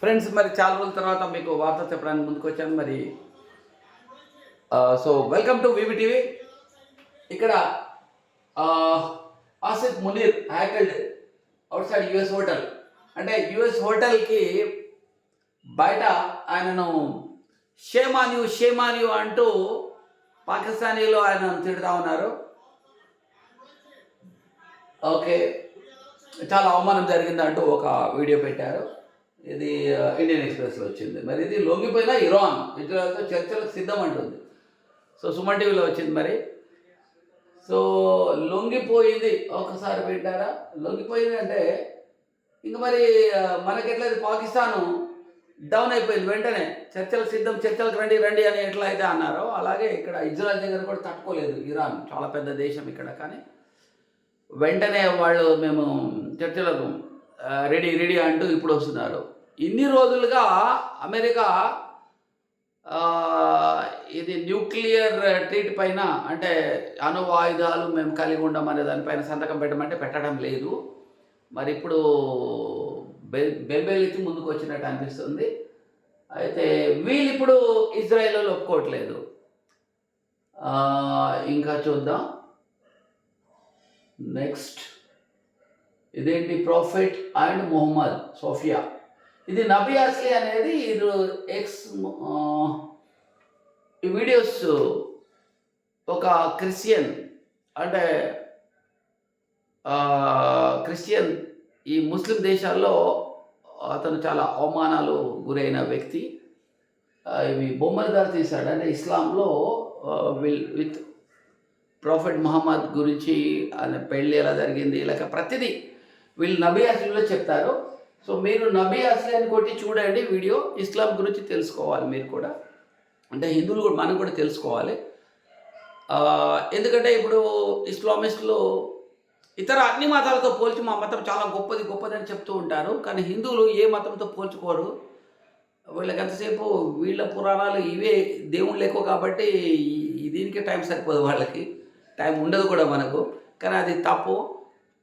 Friends, మరి చాలా రోజుల తర్వాత మీకు వార్త చెప్పడానికి ముందుకు వచ్చాను. మరి సో వెల్కమ్ టు వివిటీవీ. ఇక్కడ Asif Munir heckled outside US hotel. అంటే యుఎస్ హోటల్కి బయట ఆయనను షేమాన్యూ అంటూ పాకిస్తానీలో ఆయనను తిడుతూ ఉన్నారు. ఓకే, చాలా అవమానం జరిగిందంటూ ఒక వీడియో పెట్టారు. ఇది ఇండియన్ ఎక్స్ప్రెస్లో వచ్చింది. మరి ఇది లొంగిపోయిన ఇరాన్ ఇజ్రాయెల్తో చర్చలకు సిద్ధం అంటుంది. సో సుమన్ టీవీలో వచ్చింది. మరి సో లొంగిపోయింది, ఒకసారి పెట్టారా? లొంగిపోయింది అంటే ఇంక మరి మనకెట్లయితే పాకిస్తాను డౌన్ అయిపోయింది, వెంటనే చర్చలకు సిద్ధం, చర్చలకు రండి అని ఎట్లా అయితే అన్నారో అలాగే ఇక్కడ ఇజ్రాయెల్ దగ్గర కూడా తట్టుకోలేదు ఇరాన్. చాలా పెద్ద దేశం ఇక్కడ, కానీ వెంటనే వాళ్ళు మేము చర్చలకు రెడీ అంటూ ఇప్పుడు వస్తున్నారు. ఇన్ని రోజులుగా అమెరికా ఇది న్యూక్లియర్ ట్రీట్ పైన, అంటే అణు ఆయుధాలు మేము కలిగి ఉండమనే దానిపైన సంతకం పెట్టమంటే పెట్టడం లేదు. మరి ఇప్పుడు బెల్బెల్ ఇచ్చి ముందుకు వచ్చినట్టు అనిపిస్తుంది. అయితే వీళ్ళు ఇప్పుడు ఇజ్రాయెల్లో ఒప్పుకోవట్లేదు. ఇంకా చూద్దాం నెక్స్ట్. ఇదేంటి? Prophet and Mohammed Sophia. ఇది నబీ అస్లీ అనేది ఇది ఈ వీడియోస్ ఒక క్రిస్టియన్, అంటే క్రిస్టియన్ ఈ ముస్లిం దేశాల్లో అతను చాలా అవమానాలు గురైన వ్యక్తి. ఇవి బొమ్మలు దారి తీశాడు. అంటే ఇస్లాంలో విత్ ప్రాఫెట్ మహమ్మద్ గురించి ఆయన పెళ్ళి ఎలా జరిగింది, లేక ప్రతిదీ వీళ్ళు నబీ అస్లీలో చెప్తారు. సో మీరు నబీ అస్లీ అని కొట్టి చూడండి వీడియో. ఇస్లాం గురించి తెలుసుకోవాలి మీరు కూడా, అంటే హిందువులు కూడా మనం కూడా తెలుసుకోవాలి. ఎందుకంటే ఇప్పుడు ఇస్లామిస్టులు ఇతర అన్ని మతాలతో పోల్చి మా మతం చాలా గొప్పది అని చెప్తూ ఉంటారు. కానీ హిందువులు ఏ మతంతో పోల్చుకోరు. వీళ్ళకి ఎంతసేపు వీళ్ళ పురాణాలు ఇవే దేవుళ్ళు ఎక్కువ కాబట్టి దీనికి టైం సరిపోదు, వాళ్ళకి టైం ఉండదు కూడా మనకు. కానీ అది తప్పు.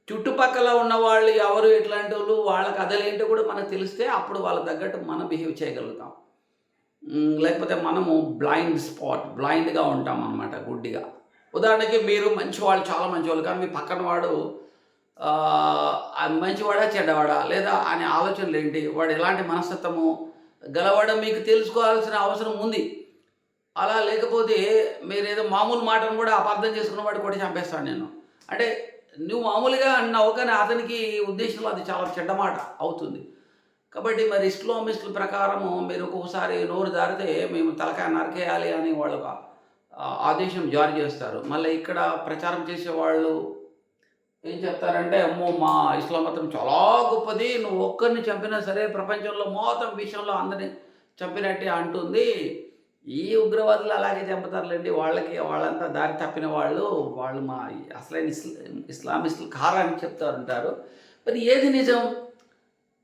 చుట్టుపక్కల ఉన్న వాళ్ళు ఎవరు ఎట్లాంటి వాళ్ళు, వాళ్ళ కథలు ఏంటో కూడా మనకు తెలిస్తే అప్పుడు వాళ్ళ తగ్గట్టు మనం బిహేవ్ చేయగలుగుతాం. లేకపోతే మనము బ్లైండ్గా ఉంటాం అన్నమాట, గుడ్డిగా. ఉదాహరణకి మీరు మంచివాళ్ళు, చాలా మంచివాళ్ళు, కానీ మీ పక్కన వాడు మంచివాడా చెడ్డవాడా లేదా అనే ఆలోచనలు ఏంటి, వాడు ఎలాంటి మనస్తత్వము గలవాడో మీకు తెలుసుకోవాల్సిన అవసరం ఉంది. అలా లేకపోతే మీరు ఏదో మామూలు మాటను కూడా అపార్థం చేసుకున్న వాడు కూడా చంపేస్తాను నేను. అంటే నువ్వు మామూలుగా అన్నావు, కానీ అతనికి ఉద్దేశంలో అది చాలా చెడ్డ మాట అవుతుంది. కాబట్టి మరి ఇస్లామిస్టుల ప్రకారము మీరు ఒక్కొక్కసారి నోరు దారితే మేము తలకాయ నరికేయాలి అని వాళ్ళకు ఆదేశం జారీ చేస్తారు. మళ్ళీ ఇక్కడ ప్రచారం చేసే వాళ్ళు ఏం చెప్తారంటే, అమ్మో మా ఇస్లాం మతం చాలా గొప్పది, నువ్వు ఒక్కరిని చంపినా సరే ప్రపంచంలో మొత్తం విషయంలో అందరినీ చంపినట్టే అంటుంది. ఈ ఉగ్రవాదులు అలాగే చంపుతారులేండి, వాళ్ళంతా దారి తప్పిన వాళ్ళు మా అసలైన ఇస్లామిస్టులు కారని చెప్తారు. మరి ఏది నిజం,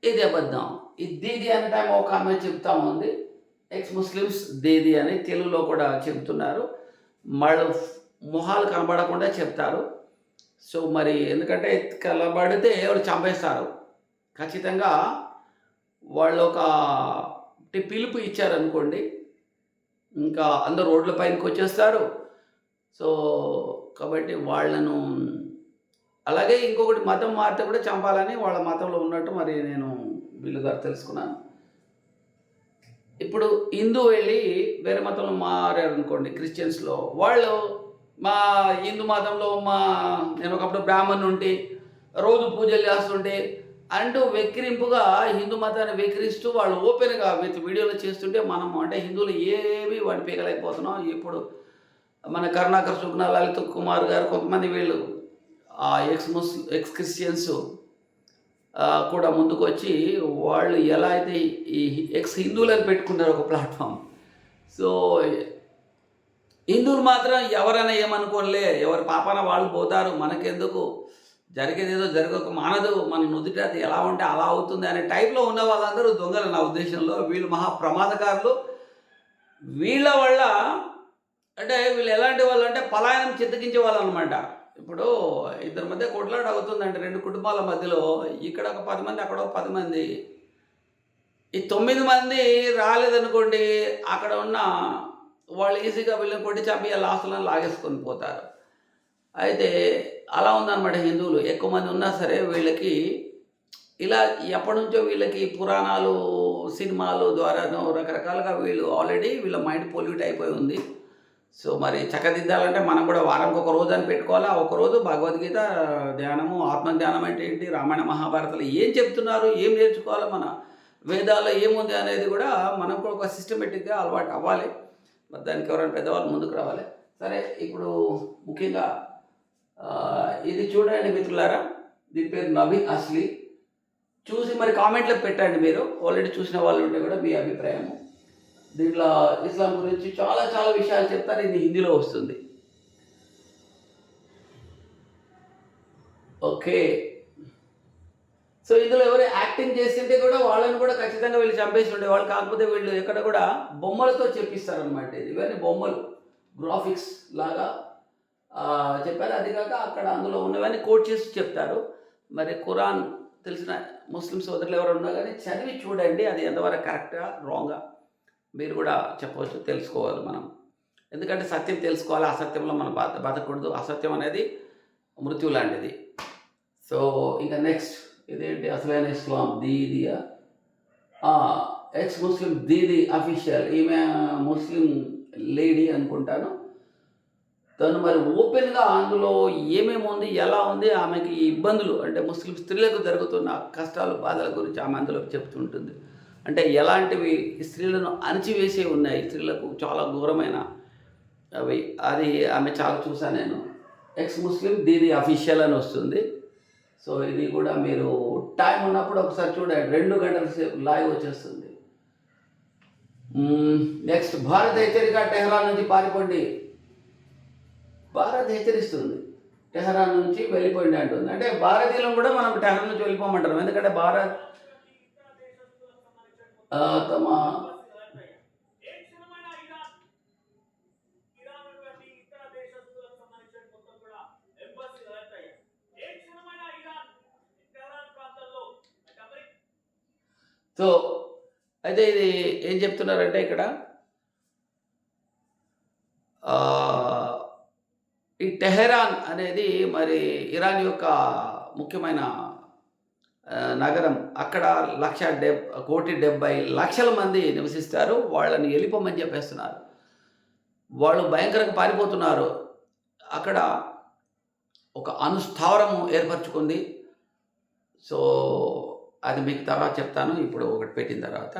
ఏది అబద్ధం? ఈ దీది అనే టైం ఒక ఆమె చెప్తా ఉంది, ఎక్స్ ముస్లిమ్స్ దీది అని తెలుగులో కూడా చెప్తున్నారు. వాళ్ళు మొహాలు కనబడకుండా చెప్తారు. సో మరి ఎందుకంటే కనబడితే ఎవరు చంపేస్తారు ఖచ్చితంగా. వాళ్ళు ఒక పిలుపు ఇచ్చారనుకోండి, ఇంకా అందరు రోడ్ల పైనకి వచ్చేస్తారు. సో కాబట్టి వాళ్ళను, అలాగే ఇంకొకటి మతం మారితే కూడా చంపాలని వాళ్ళ మతంలో ఉన్నట్టు మరి నేను వీళ్ళు గారు తెలుసుకున్నాను. ఇప్పుడు హిందూ వెళ్ళి వేరే మతంలో మారారు అనుకోండి, క్రిస్టియన్స్లో వాళ్ళు మా హిందూ మతంలో నేను ఒకప్పుడు బ్రాహ్మణ్ ఉంటే రోజు పూజలు చేస్తుంటే అంటూ వెక్కిరింపుగా హిందూ మతాన్ని వెక్కిరిస్తూ వాళ్ళు ఓపెన్గా విత్ వీడియోలు చేస్తుంటే మనము అంటే హిందువులు ఏవి వాడిని పీకలేకపోతున్నాం. ఇప్పుడు మన కరుణాకర్ సుగ్నా, లలిత్ కుమార్ గారు, కొంతమంది వీళ్ళు ఎక్స్ క్రిస్టియన్స్ కూడా ముందుకు వచ్చి వాళ్ళు ఎలా అయితే ఈ ఎక్స్ హిందువులను పెట్టుకున్నారు ఒక ప్లాట్ఫామ్. సో హిందువులు మాత్రం ఎవరైనా ఏమనుకోలే, ఎవరి పాపాన వాళ్ళు పోతారు, మనకెందుకు, జరిగేదేదో జరగక మానదు, మన నుదుట అది ఎలా ఉంటే అలా అవుతుంది అనే టైప్లో ఉన్న వాళ్ళందరూ దొంగలు నా ఉద్దేశంలో. వీళ్ళు మహా ప్రమాదకారులు. వీళ్ళ వల్ల అంటే వీళ్ళు ఎలాంటి వాళ్ళు అంటే పలాయనం చిత్తగించే వాళ్ళు అనమాట. ఇప్పుడు ఇద్దరి మధ్య కొట్లాట అవుతుందంటే రెండు కుటుంబాల మధ్యలో, ఇక్కడ ఒక 10 మంది, అక్కడ ఒక 10 మంది, ఈ 9 మంది రాలేదనుకోండి, అక్కడ ఉన్న వాళ్ళు ఈజీగా వీళ్ళని కొట్టి చంపి ఆళ్ళ ఆస్తులను లాగేసుకొని పోతారు. అయితే అలా ఉందన్నమాట హిందువులు. ఎక్కువ మంది ఉన్నా సరే వీళ్ళకి ఇలా ఎప్పటినుంచో వీళ్ళకి పురాణాలు, సినిమాలు ద్వారానో రకరకాలుగా వీళ్ళు ఆల్రెడీ వీళ్ళ మైండ్ పొల్యూట్ అయిపోయి ఉంది. సో, మరి చక్కదిద్దాలంటే మనం కూడా వారానికి ఒక రోజు అని పెట్టుకోవాలా. ఒకరోజు భగవద్గీత ధ్యానము, ఆత్మజ్ఞానం అంటే ఏంటి, రామాయణ మహాభారతాలు ఏం చెప్తున్నారు, ఏం నేర్చుకోవాలి, మన వేదాల్లో ఏముంది అనేది కూడా మనం కూడా ఒక సిస్టమేటిక్‌గా అలవాటు అవ్వాలి. మరి దానికి ఎవరైనా పెద్దవాళ్ళు ముందుకు రావాలి. సరే, ఇప్పుడు ముఖ్యంగా ఇది చూడండి మిత్రులారా. దీని పేరు నబీ అస్లీ. చూసి మరి కామెంట్‌లో పెట్టండి మీరు. ఆల్రెడీ చూసిన వాళ్ళు ఉంటే కూడా మీ అభిప్రాయము. దీంట్లో ఇస్లాం గురించి చాలా చాలా విషయాలు చెప్తారు. ఇది హిందీలో వస్తుంది. ఓకే. సో, ఇందులో ఎవరు యాక్టింగ్ చేస్తుంటే కూడా వాళ్ళని కూడా ఖచ్చితంగా వీళ్ళు చంపేసి ఉండేవాళ్ళు. కాకపోతే వీళ్ళు ఎక్కడ కూడా బొమ్మలతో చెప్పిస్తారనమాట. ఇవన్నీ బొమ్మలు, గ్రాఫిక్స్ లాగా చెప్పారు. అది కాక అక్కడ అందులో ఉన్నవన్నీ కోట్ చేసి చెప్తారు. మరి ఖురాన్ తెలిసిన ముస్లిం సోదరులు ఎవరు ఉన్నా కానీ చదివి చూడండి. అది ఎంతవరకు కరెక్టా, రాంగా మీరు కూడా చెప్పవచ్చు, తెలుసుకోవాలి మనం. ఎందుకంటే సత్యం తెలుసుకోవాలి, అసత్యంలో మనం బతకూడదు. అసత్యం అనేది మృత్యు లాంటిది. సో, ఇంకా నెక్స్ట్ ఇదేంటి అసలైన ఇస్లాం దీదియా, ఎక్స్ ముస్లిం దీది అఫీషియల్. ఈమె ముస్లిం లేడీ అనుకుంటాను. తను మరి ఓపెన్గా అందులో ఏమేమి ఉంది, ఎలా ఉంది, ఆమెకి ఇబ్బందులు అంటే ముస్లిం స్త్రీలకు జరుగుతున్న కష్టాలు, బాధల గురించి ఆమె అందులో చెప్తుంటుంది. అంటే ఎలాంటివి స్త్రీలను అణచివేసే ఉన్నాయి, స్త్రీలకు చాలా ఘోరమైన అవి. అది ఆమె చాలా చూసాను నేను. ఎక్స్ ముస్లిం దీది అఫీషియల్ అని వస్తుంది. సో, ఇది కూడా మీరు టైం ఉన్నప్పుడు ఒకసారి చూడండి. 2 గంటల సేపు లైవ్ వచ్చేస్తుంది. నెక్స్ట్, భారత్ హెచ్చరిక, టెహ్రాన్ నుంచి పారిపోండి. భారత్ హెచ్చరిస్తుంది టెహ్రాన్ నుంచి వెళ్ళిపోయింది అంటుంది. అంటే భారతీయులను కూడా మనం టెహ్రాన్ నుంచి వెళ్ళిపోమంటారు. ఎందుకంటే భారత్ తమ సో, అయితే ఇది ఏం చెప్తున్నారంటే ఇక్కడ ఈ టెహరాన్ అనేది మరి ఇరాన్ యొక్క ముఖ్యమైన నగరం. అక్కడ 1,70,00,000 మంది నివసిస్తారు. వాళ్ళని వెళ్ళిపోమని చెప్పేస్తున్నారు. వాళ్ళు భయంకరంగా పారిపోతున్నారు. అక్కడ ఒక అణుస్థావరము ఏర్పరచుకుంది. సో, అది మీకు తర్వాత చెప్తాను. ఇప్పుడు ఒకటి పెట్టిన తర్వాత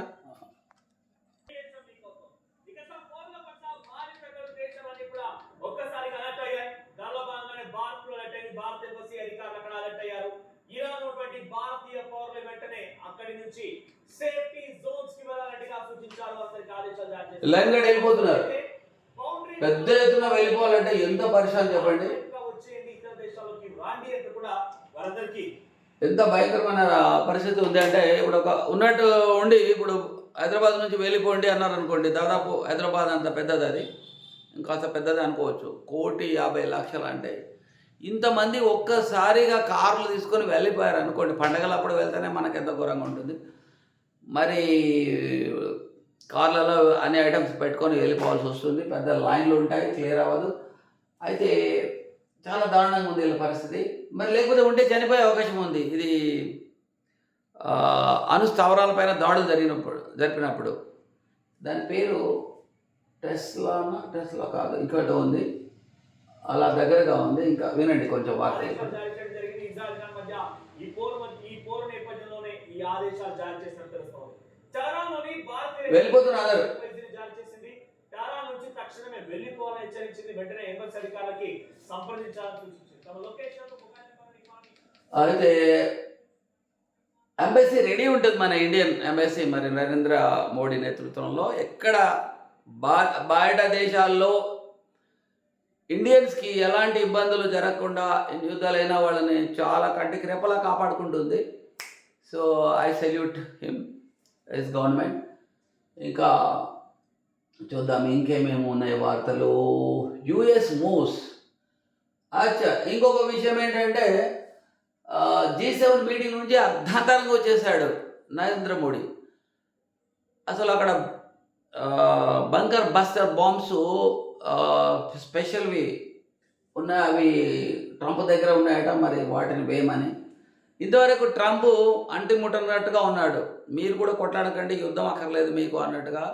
భారతీయ పౌరులు వెంటనే అక్కడి నుంచి సేఫ్టీ జోన్స్ కి వెళ్ళాలంటగా సూచించారు. అతనికి ఆదేశాలు జారీ చేశారు. లైన్ గడ్ వెళ్ళిపోతున్నారు. పెద్ద ఎత్తున వెళ్ళిపోవాలంటే ఎంత పరిశ్రమ చెప్పండి. వచ్చేయండి, ఇతర దేశాల్లోకి రాండి అంటే కూడా వాళ్ళందరికీ ఎంత భయంకరమైన పరిస్థితి ఉంది అంటే, ఇప్పుడు ఒక ఉన్నట్టు ఉండి ఇప్పుడు హైదరాబాద్ నుంచి వెళ్ళిపోండి అన్నారు అనుకోండి. దాదాపు హైదరాబాద్ అంత పెద్దది, అది ఇంకాస్త పెద్దది అనుకోవచ్చు. 1,50,00,000 అంటే ఇంతమంది ఒక్కసారిగా కార్లు తీసుకొని వెళ్ళిపోయారు అనుకోండి. పండగలప్పుడు వెళ్తేనే మనకు ఎంత ఘోరంగా ఉంటుంది. మరి కార్లలో అన్ని ఐటమ్స్ పెట్టుకొని వెళ్ళిపోవాల్సి వస్తుంది. పెద్ద లైన్లు ఉంటాయి, క్లియర్ అవ్వదు. అయితే చాలా దారుణంగా ఉంది వీళ్ళ పరిస్థితి. మరి లేకపోతే ఉంటే చనిపోయే అవకాశం ఉంది. ఇది అణుస్థావరాలపైన దాడులు జరిపినప్పుడు దాని పేరు టెస్లా కాదు, ఇంకోటి ఉంది, అలా దగ్గరగా ఉంది. ఇంకా వినండి కొంచెం వార్త. వెళ్ళిపోతున్నారు. తక్షణమే వెళ్ళిపోవాలని హెచ్చరించింది. వెంటనే ఎంబసీ అధికారులకి సంప్రదించాలని సూచించింది. తమ లొకేషన్ అయితే ఎంబసీ రెడీ ఉంటుంది, మన ఇండియన్ ఎంబసీ మరి నరేంద్ర మోడీ నేతృత్వంలో. ఎక్కడ బయట దేశాల్లో ఇండియన్స్కి ఎలాంటి ఇబ్బందులు జరగకుండా యుద్ధాలైన వాళ్ళని చాలా కంటికి రెప్పలా కాపాడుకుంటుంది. So, I salute him, his government. ఇంకా చూద్దాం ఇంకేమేమి ఉన్నాయి వార్తలు. US moves. అచ్చా, ఇంకొక విషయం ఏంటంటే G7 మీటింగ్ నుంచి అర్ధాంతరంగా వచ్చేసాడు నరేంద్ర మోడీ. అసలు అక్కడ బంకర్ బస్టర్ బాంబ్స్ స్పెషల్వి ఉన్నాయి, అవి ట్రంప్ దగ్గర ఉన్నాయట, మరి వాటిని వేయమని. ఇంతవరకు ట్రంప్ అంటిముట్టనట్టుగా ఉన్నాడు. మీరు కూడా కొట్లాడకండి, యుద్ధం అక్కర్లేదు మీకు అన్నట్టుగా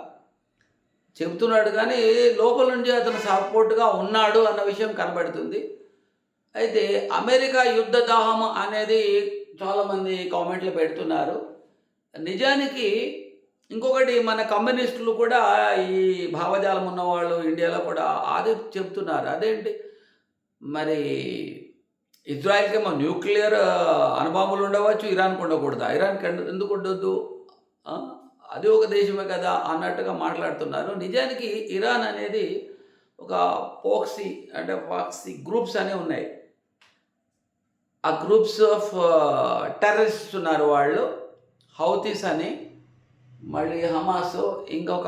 చెబుతున్నాడు, కానీ లోపల నుంచి అతను సపోర్ట్గా ఉన్నాడు అన్న విషయం కనబడుతుంది. అయితే అమెరికా యుద్ధ దాహం అనేది చాలామంది కామెంట్లు పెడుతున్నారు. నిజానికి ఇంకొకటి, మన కమ్యూనిస్టులు కూడా ఈ భావజాలం ఉన్నవాళ్ళు ఇండియాలో కూడా అదే చెప్తున్నారు. అదేంటి మరి ఇజ్రాయెల్కేమో న్యూక్లియర్ అణుబాంబులు ఉండవచ్చు, ఇరాన్కి ఉండకూడదా? ఇరాన్కి ఎందుకు ఉండొద్దు? అది ఒక దేశమే కదా అన్నట్టుగా మాట్లాడుతున్నారు. నిజానికి ఇరాన్ అనేది ఒక పాక్సీ గ్రూప్స్ అనేవి ఉన్నాయి. ఆ గ్రూప్స్ ఆఫ్ టెర్రరిస్ట్స్ ఉన్నారు వాళ్ళు, హౌతీస్ అని, మళ్ళీ హమాస్, ఇంకొక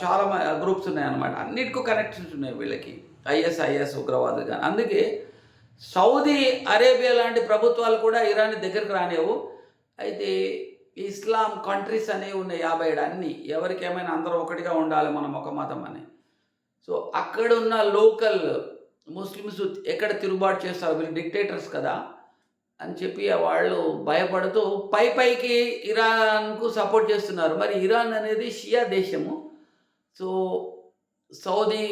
చాలా గ్రూప్స్ ఉన్నాయన్నమాట. అన్నిటికీ కనెక్షన్స్ ఉన్నాయి వీళ్ళకి, ఐఎస్ఐఎస్ ఉగ్రవాదులు కానీ. అందుకే సౌదీ అరేబియా లాంటి ప్రభుత్వాలు కూడా ఇరాన్ దగ్గరికి రానివ్వు. అయితే ఇస్లాం కంట్రీస్ అనేవి ఉన్నాయి 57 అన్నీ, ఎవరికి ఏమైనా అందరూ ఒకటిగా ఉండాలి, మనం ఒక మతం అని. సో అక్కడున్న లోకల్ ముస్లిమ్స్ ఎక్కడ తిరుగుబాటు చేస్తారు, వీళ్ళు డిక్టేటర్స్ కదా అని చెప్పి వాళ్ళు భయపడుతూ పైకి ఇరాన్కు సపోర్ట్ చేస్తున్నారు. మరి ఇరాన్ అనేది షియా దేశము. సో సౌదీ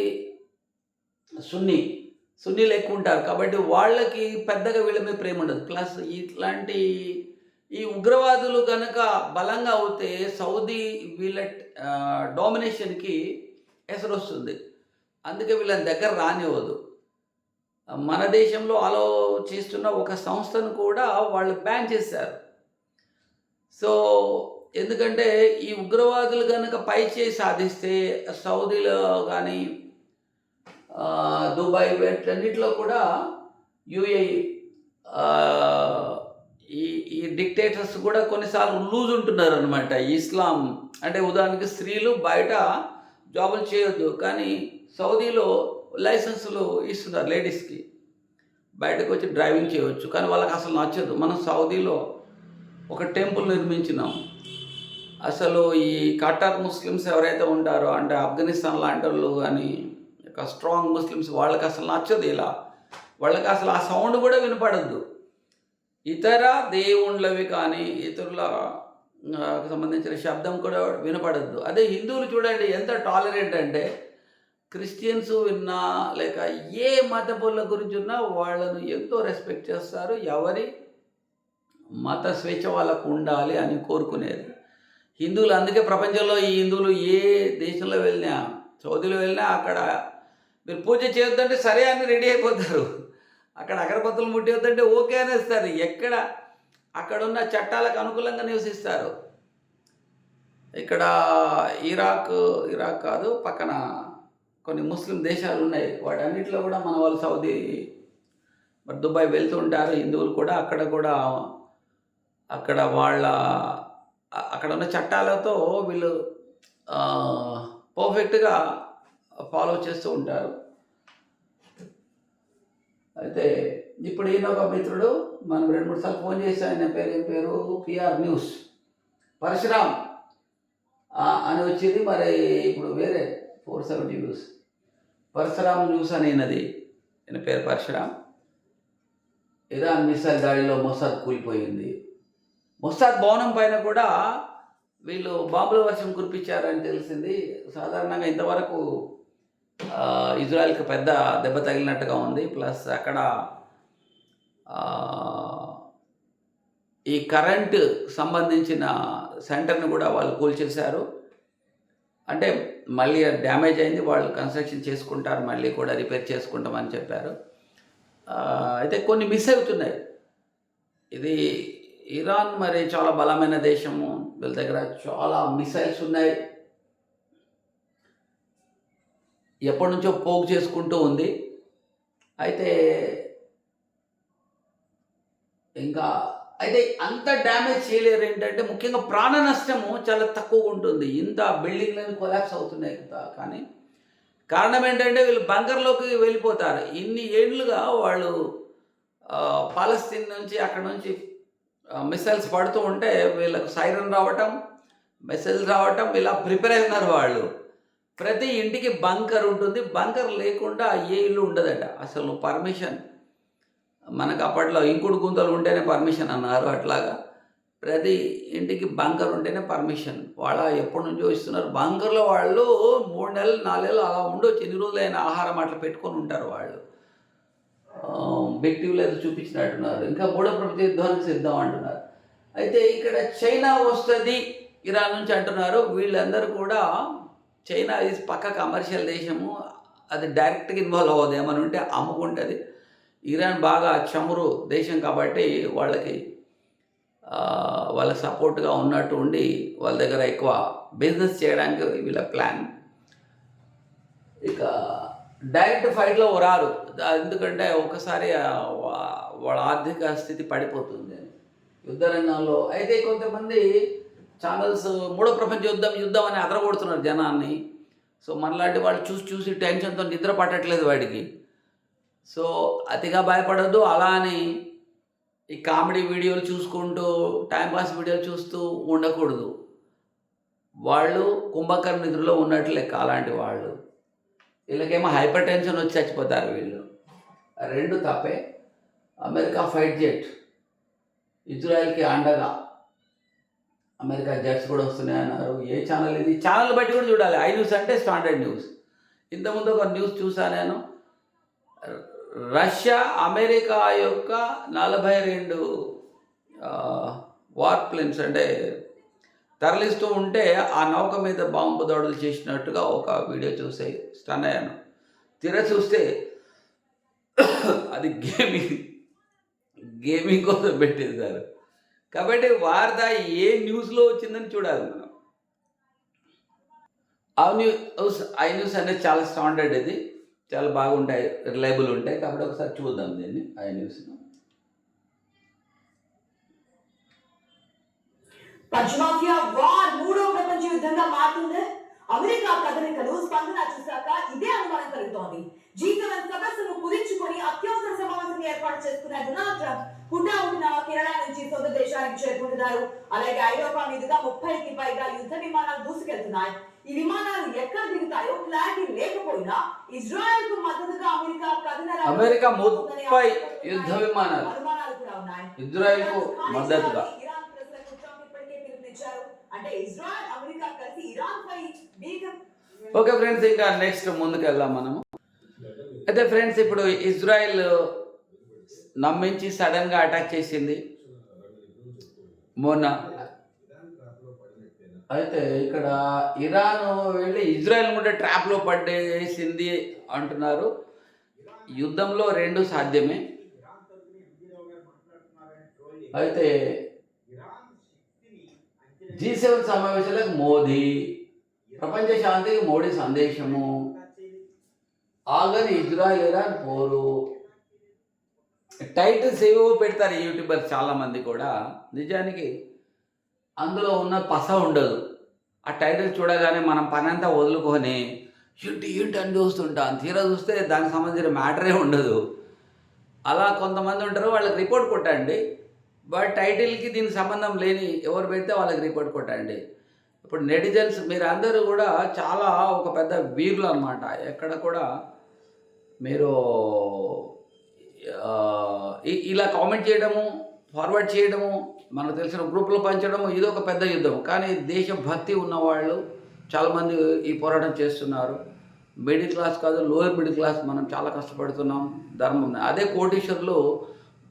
సున్నీలు ఎక్కువ ఉంటారు కాబట్టి వాళ్ళకి పెద్దగా వీళ్ళ మీద ప్రేమ ఉండదు. ప్లస్ ఇట్లాంటి ఈ ఉగ్రవాదులు కనుక బలంగా అవుతే సౌదీ వీళ్ళ డామినేషన్కి ఎసరు వస్తుంది. అందుకే వీళ్ళని దగ్గర రానివ్వదు. మన దేశంలో ఆలోచిస్తున్న ఒక సంస్థను కూడా వాళ్ళు బ్యాన్ చేశారు. సో ఎందుకంటే ఈ ఉగ్రవాదులు కనుక పైచేయి సాధిస్తే సౌదీలో కానీ దుబాయ్ వీటన్నిటిలో కూడా యుఏఈ ఈ డిక్టేటర్స్ కూడా కొన్నిసార్లు లూజ్ ఉంటున్నారు అనమాట. ఇస్లాం అంటే ఉదాహరణకి స్త్రీలు బయట జాబులు చేయొద్దు, కానీ సౌదీలో లైసెన్సులు ఇస్తున్నారు లేడీస్కి, బయటకు వచ్చి డ్రైవింగ్ చేయవచ్చు. కానీ వాళ్ళకి అసలు నచ్చదు. మనం సౌదీలో ఒక టెంపుల్ నిర్మించినాం. అసలు ఈ కటార్ ముస్లిమ్స్ ఎవరైతే ఉంటారో, అంటే ఆఫ్ఘనిస్తాన్ లాంటి వాళ్ళు కానీ ఒక స్ట్రాంగ్ ముస్లిమ్స్, వాళ్ళకి అసలు నచ్చదు ఇలా. వాళ్ళకి అసలు ఆ సౌండ్ కూడా వినపడద్దు. ఇతర దేవుళ్ళవి కానీ ఇతరుల సంబంధించిన శబ్దం కూడా వినపడద్దు. అదే హిందువులు చూడండి ఎంత టాలరెంట్ అంటే, క్రిస్టియన్స్ విన్నా లేక ఏ మతపుల గురించి ఉన్నా వాళ్ళను ఎంతో రెస్పెక్ట్ చేస్తారు. ఎవరి మత స్వేచ్ఛ వాళ్ళకు ఉండాలి అని కోరుకునేది హిందువులు. అందుకే ప్రపంచంలో ఈ హిందువులు ఏ దేశంలో వెళ్ళినా, సౌదీలో వెళ్ళినా, అక్కడ మీరు పూజ చేయొద్దంటే సరే అని రెడీ అయిపోతారు. అక్కడ అగరబత్తులు ముట్టేద్దంటే ఓకే అనేస్తారు. ఎక్కడ అక్కడున్న చట్టాలకు అనుకూలంగా నివసిస్తారు. ఇక్కడ ఇరాక్ కాదు, పక్కన కొన్ని ముస్లిం దేశాలు ఉన్నాయి, వాటన్నిటిలో కూడా మన వాళ్ళు సౌదీ మరి దుబాయ్ వెళ్తూ ఉంటారు హిందువులు కూడా. అక్కడ వాళ్ళ అక్కడ ఉన్న చట్టాలతో వీళ్ళు పర్ఫెక్ట్గా ఫాలో చేస్తూ ఉంటారు. అయితే ఇప్పుడు ఈయన ఒక మిత్రుడు మనం 2-3 సార్లు ఫోన్ చేసి, ఆయన ఏం పేరు పిఆర్ న్యూస్ పరశురామ్ అని వచ్చింది. మరి ఇప్పుడు వేరే 470 వ్యూస్ పరశురామ్ న్యూస్ అని అయినది. ఈయన పేరు పరశురామ్. ఇరాన్ మిసైల్ దాడిలో మొసాద్ కూలిపోయింది. మొసాద్ భవనం పైన కూడా వీళ్ళు బాంబుల వర్షం కురిపించారని తెలిసింది. సాధారణంగా ఇంతవరకు ఇజ్రాయెల్కి పెద్ద దెబ్బ తగిలినట్టుగా ఉంది. ప్లస్ అక్కడ ఈ కరెంటు సంబంధించిన సెంటర్ని కూడా వాళ్ళు కూల్చేశారు. అంటే మళ్ళీ డ్యామేజ్ అయింది, వాళ్ళు కన్స్ట్రక్షన్ చేసుకుంటారు, మళ్ళీ కూడా రిపేర్ చేసుకుంటామని చెప్పారు. అయితే కొన్ని మిస్ అవుతున్నాయి. ఇది ఇరాన్ మరి చాలా బలమైన దేశము, వీళ్ళ దగ్గర చాలా మిసైల్స్ ఉన్నాయి, ఎప్పటి నుంచో పోగు చేసుకుంటూ ఉంది. అయితే అంత డ్యామేజ్ చేయలేరు. ఏంటంటే ముఖ్యంగా ప్రాణ నష్టము చాలా తక్కువగా ఉంటుంది. ఇంత బిల్డింగ్లను కొలాప్స్ అవుతున్నాయి కదా. కానీ కారణం ఏంటంటే వీళ్ళు బంకర్లోకి వెళ్ళిపోతారు. ఇన్ని ఏళ్ళుగా వాళ్ళు పాలస్తీన్ నుంచి అక్కడ నుంచి మిసైల్స్ పడుతూ ఉంటే వీళ్ళకు సైరన్ రావటం, మెసేజ్ రావటం ఇలా ప్రిపేర్ అయి ఉన్నారు వాళ్ళు. ప్రతి ఇంటికి బంకర్ ఉంటుంది. బంకర్ లేకుండా ఏ ఇల్లు ఉండదట. అసలు పర్మిషన్ మనకు అప్పట్లో ఇంకుడు గుంతలు ఉంటేనే పర్మిషన్ అన్నారు. అట్లాగా ప్రతి ఇంటికి బంకర్ ఉంటేనే పర్మిషన్. వాళ్ళ ఎప్పటి నుంచో ఇస్తున్నారు. బంకర్‌లో వాళ్ళు 3 నెలలు, 4 నెలలు అలా ఉండొచ్చు. ఎన్ని రోజులైన ఆహారం అట్లా పెట్టుకొని ఉంటారు వాళ్ళు. బిగ్ టీవీలో ఏదో చూపించినట్టున్నారు. ఇంకా మూడో ప్రపంచ యుద్ధానికి సిద్ధం అంటున్నారు. అయితే ఇక్కడ చైనా వస్తది ఇరాన్ నుంచి అంటున్నారు. వీళ్ళందరూ కూడా చైనా ఈజ్ పక్క కమర్షియల్ దేశము. అది డైరెక్ట్‌గా ఇన్వాల్వ్ అవ్వదు. ఏమైనా ఉంటే అమ్ముకుంటది. ఇరాన్ బాగా చమురు దేశం కాబట్టి వాళ్ళకి వాళ్ళ సపోర్ట్‌గా ఉన్నట్టు ఉండి వాళ్ళ దగ్గర ఎక్కువ బిజినెస్ చేయడానికి వీళ్ళ ప్లాన్. ఇక డైరెక్ట్ ఫైట్‌లో రారు. ఎందుకంటే ఒక్కసారి వాళ్ళ ఆర్థిక స్థితి పడిపోతుంది అని యుద్ధ రంగంలో. అయితే కొంతమంది ఛానల్స్ మూడో ప్రపంచ యుద్ధం అని అదరగొడుతున్నారు జనాన్ని. సో మనలాంటి వాళ్ళు చూసి చూసి టెన్షన్‌తో నిద్ర పట్టట్లేదు వాడికి. సో అతిగా భయపడొద్దు. అలా అని ఈ కామెడీ వీడియోలు చూసుకుంటూ టైంపాస్ వీడియోలు చూస్తూ ఉండకూడదు. వాళ్ళు కుంభకర్ణ నిద్రలో ఉన్నట్లు లెక్క అలాంటి వాళ్ళు. వీళ్ళకేమో హైపర్ టెన్షన్ వచ్చి చచ్చిపోతారు వీళ్ళు. 2 తప్పే. అమెరికా ఫైట్ జెట్ ఇజ్రాయెల్‌కి అండగా అమెరికా జెట్స్ కూడా వస్తున్నాయన్నారు. ఏ ఛానల్ ఇది? ఛానల్ బట్టి కూడా చూడాలి. ఐ న్యూస్ అంటే స్టాండర్డ్ న్యూస్. ఇంతకుముందు ఒక న్యూస్ చూసాను నేను. రష్యా అమెరికా యొక్క 42 వార్ప్లేన్స్ అంటే తరలిస్తూ ఉంటే ఆ నౌక మీద బాంబు దాడులు చేసినట్టుగా ఒక వీడియో చూసి స్టన్ అయ్యాను. తీరా చూస్తే అది గేమింగ్ కోసం పెట్టేశారు. కాబట్టి వార్త ఏ న్యూస్లో వచ్చిందని చూడాలి మనం. ఐ న్యూస్ అనేది చాలా స్టాండర్డ్. ఇది చాలా బాగుంటాయి, రిలయబుల్ ఉంటాయి. కాబట్టి ఒకసారి చూద్దాం దీన్ని ఐ న్యూస్ను. పశ్చిమాసియా వార్ మూడో ప్రపంచ యుద్ధంగా మారుతుంది. అమెరికా కదలికలు స్పందన చూశాక ఇదే అనుమానం కలుగుతోంది. G7 సదస్సును కుదించుకొని అత్యవసర సమావేశం ఏర్పాటు చేసుకున్న డొనాల్డ్ ట్రంప్ హుటాహుటిన కెనడా నుంచి సొంత దేశానికి చేరుకుంటున్నారు. అలాగే ఐరోపా మీదుగా 30కి పైగా యుద్ధ విమానాలు దూసుకెళ్తున్నాయి. ఈ విమానాలు ఎక్కడ దిగుతాయో క్లారిటీ లేకపోయినా ఇజ్రాయెల్ కు మద్దతుగా అమెరికా 30 యుద్ధ విమానాలు అనుమానాలు కూడా ఉన్నాయి. ఇజ్రాయెల్ కు మద్దతుగా. అంటే ఇజ్రాయెల్ అమెరికా కలిసి ఇరాన్ పై ఓకే ఫ్రెండ్స్, ఇంకా నెక్స్ట్ ముందుకు వెళ్దాం మనము. అయితే ఫ్రెండ్స్, ఇప్పుడు ఇజ్రాయెల్ నమ్మించి సడన్గా అటాక్ చేసింది మొన్న. అయితే ఇక్కడ ఇరాన్ వెళ్ళి ఇజ్రాయెల్ కూడా ట్రాప్లో పడేసింది అంటున్నారు. యుద్ధంలో 2 సాధ్యమే. అయితే G7 సమావేశాలకు మోదీ, ప్రపంచ శాంతికి మోడీ సందేశము, ఆగని ఇజ్రాయెల్ ఇరాన్ పోరు. టైటిల్స్ ఏవో పెడతారు ఈ యూట్యూబర్స్ చాలామంది కూడా. నిజానికి అందులో ఉన్న పస ఉండదు. ఆ టైటిల్ చూడగానే మనం పనంతా వదులుకొని ఏంటి అని చూస్తుంటాం. తీరా చూస్తే దానికి సంబంధించిన మ్యాటరే ఉండదు. అలా కొంతమంది ఉంటారు, వాళ్ళకి రిపోర్ట్ కొట్టండి. బట్ టైటిల్కి దీనికి సంబంధం లేని ఎవరు పెడితే వాళ్ళకి రిపోర్ట్ కొట్టండి. ఇప్పుడు నెటిజన్స్ మీరు అందరూ కూడా చాలా ఒక పెద్ద వీరులు అన్నమాట. ఎక్కడ కూడా మీరు ఇలా కామెంట్ చేయడము, ఫార్వర్డ్ చేయడము, మనకు తెలిసిన గ్రూప్లో పంచడము, ఇది ఒక పెద్ద యుద్ధం. కానీ దేశభక్తి ఉన్నవాళ్ళు చాలామంది ఈ పోరాటం చేస్తున్నారు. మిడిల్ క్లాస్ కాదు, లోయర్ మిడిల్ క్లాస్ మనం చాలా కష్టపడుతున్నాం. ధర్మం అదే కోటీశ్వరులు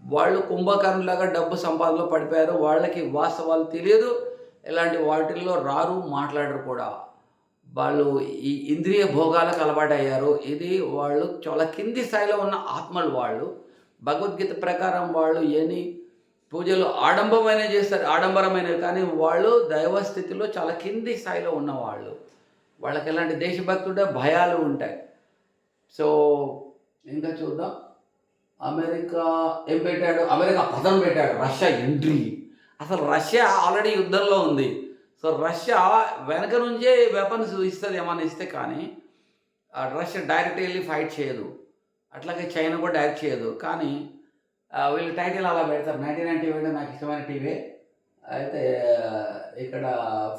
వాళ్ళు కుంభకర్ణులాగా డబ్బు సంపాదనలో పడిపోయారు. వాళ్ళకి వాస్తవాలు తెలియదు, ఇలాంటి వాటిల్లో రారు, మాట్లాడరు కూడా. వాళ్ళు ఈ ఇంద్రియ భోగాలకు అలవాటు అయ్యారు. ఇది వాళ్ళు చాలా కింది స్థాయిలో ఉన్న ఆత్మలు. వాళ్ళు భగవద్గీత ప్రకారం వాళ్ళు ఎన్ని పూజలు ఆడంబరమైనవి చేస్తారు, ఆడంబరమైనవి, కానీ వాళ్ళు దైవ స్థితిలో చాలా కింది స్థాయిలో ఉన్నవాళ్ళు. వాళ్ళకి ఎలాంటి దేశభక్తుడే భయాలు ఉంటాయి. సో ఇంకా చూద్దాం. అమెరికా ఏం పెట్టాడు? అమెరికా పదం పెట్టాడు, రష్యా ఎంట్రీ. అసలు రష్యా ఆల్రెడీ యుద్ధంలో ఉంది. సో రష్యా వెనక నుంచే వెపన్స్ ఇస్తుంది ఏమన్నా ఇస్తే, కానీ రష్యా డైరెక్ట్ వెళ్ళి ఫైట్ చేయదు. అట్లాగే చైనా కూడా డైరెక్ట్ చేయదు. కానీ వీళ్ళు టైటిల్ అలా పెడతారు. 1990 నాకు ఇష్టమైన టీవీ, అయితే ఇక్కడ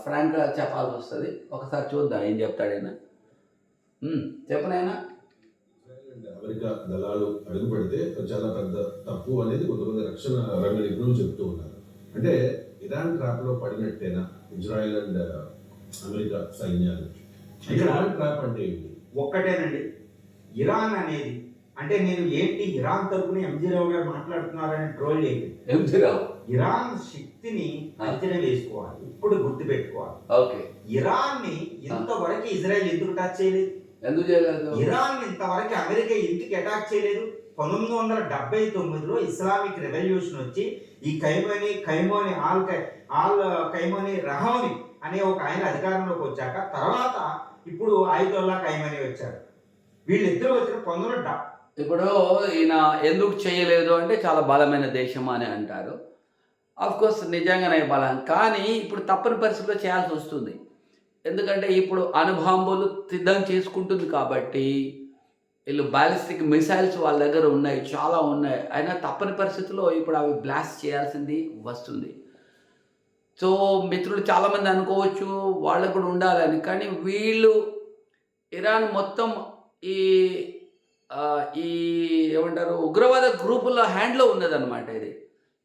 ఫ్రాంక్ చెప్పాల్సి వస్తుంది. ఒకసారి చూద్దాం ఏం చెప్తాడైనా. చెప్పనైనా. అమెరికా దళాలు అడుగు పెడితే చాలా పెద్ద తప్పు అనేది కొంతమంది రక్షణ రంగ నిపుణులు చెప్తూ ఉన్నారు. అంటే ఇరాన్ ట్రాప్ లో పడినట్టేనా ఇజ్రాయెల్ అండ్ అమెరికా సైన్యాలు? ఇరాన్ ట్రాప్ అంటే ఏంటి? ఒక్కటేనండి, ఇరాన్ అనేది అంటే నేను ఏంటి ఇరాన్ తరపున ఎంజీ రావు గారు మాట్లాడుతున్నారని ట్రోల్ చేయలేదు. ఎంజీ రావు ఇరాన్ శక్తిని అంచనా వేసుకోవాలి. ఇప్పుడు గుర్తుపెట్టుకోవాలి, ఓకే, ఇరాన్ ని ఇంతవరకు ఇజ్రాయెల్ ఎందుకు టచ్ చేయలేదు? ఎందుకు చేయలేదు? ఇరాన్ ఇంతవరకు అమెరికా ఎందుకు అటాక్ చేయలేదు? 1979లో ఇస్లామిక్ రెవల్యూషన్ వచ్చి ఈ ఖైమోని రహౌని అనే ఒక ఆయన అధికారంలోకి వచ్చాక తర్వాత ఇప్పుడు ఆయితుల్లా ఖైమనీ వచ్చారు. వీళ్ళిద్దరూ వచ్చిన 1970. ఇప్పుడు ఈయన ఎందుకు చేయలేదు అంటే చాలా బలమైన దేశం అని అంటారు. కోర్స్ నిజంగానే బలం, కానీ ఇప్పుడు తప్పని పరిస్థితుల్లో చేయాల్సి వస్తుంది. ఎందుకంటే ఇప్పుడు అణుబాంబులు సిద్ధం చేసుకుంటుంది కాబట్టి వీళ్ళు బ్యాలిస్టిక్ మిసైల్స్ వాళ్ళ దగ్గర ఉన్నాయి, చాలా ఉన్నాయి. అయినా తప్పని పరిస్థితుల్లో ఇప్పుడు అవి బ్లాస్ట్ చేయాల్సింది వస్తుంది. సో మిత్రులు చాలామంది అనుకోవచ్చు వాళ్ళకు కూడా ఉండాలని, కానీ వీళ్ళు ఇరాన్ మొత్తం ఈ ఏమంటారు ఉగ్రవాద గ్రూపుల హ్యాండ్లో ఉన్నదన్నమాట ఇది.